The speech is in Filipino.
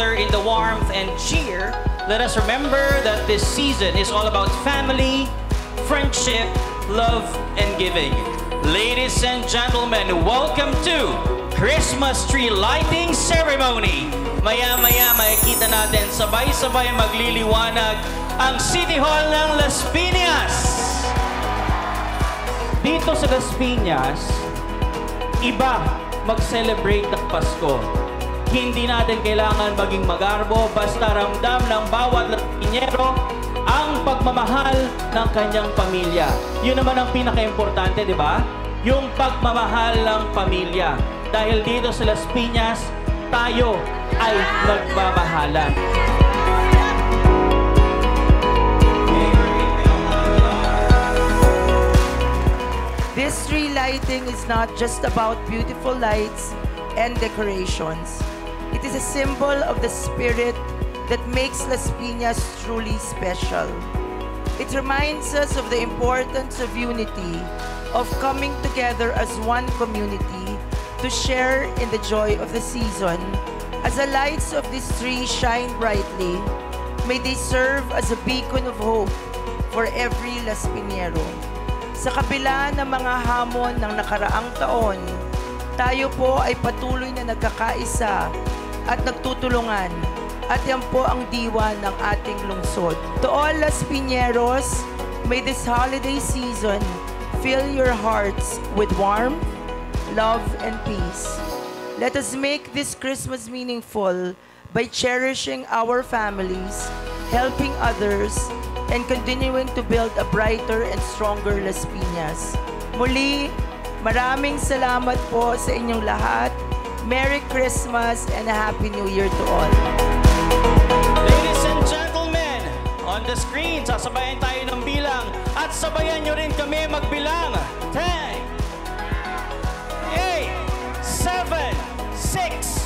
together in the warmth and cheer, let us remember that this season is all about family, friendship, love, and giving. Ladies and gentlemen, welcome to Christmas Tree Lighting Ceremony. Maya-maya makikita natin sabay-sabay magliliwanag ang City Hall ng Las Piñas. Dito sa Las Piñas, iba mag-celebrate ng Pasko. Hindi natin kailangan maging magarbo, basta ramdam ng bawat Laspiñero ang pagmamahal ng kanyang pamilya. Yun naman ang pinaka-importante, di ba? Yung pagmamahal ng pamilya. Dahil dito sa Las Piñas, tayo ay nagmamahalan. This tree lighting is not just about beautiful lights and decorations. It is a symbol of the spirit that makes Las Piñas truly special. It reminds us of the importance of unity, of coming together as one community to share in the joy of the season. As the lights of this tree shine brightly, may they serve as a beacon of hope for every Las Piñero. Sa kabila ng mga hamon ng nakaraang taon, tayo po ay patuloy na nagkakaisa at nagtutulungan. At yan po ang diwa ng ating lungsod. To all Las Piñeros, may this holiday season fill your hearts with warmth, love, and peace. Let us make this Christmas meaningful by cherishing our families, helping others, and continuing to build a brighter and stronger Las Piñas. Muli, maraming salamat po sa inyong lahat. Merry Christmas and a Happy New Year to all. Ladies and gentlemen, on the screen, sasabayan tayo ng bilang at sabayan nyo rin kami magbilang. 10, 8, 7, 6,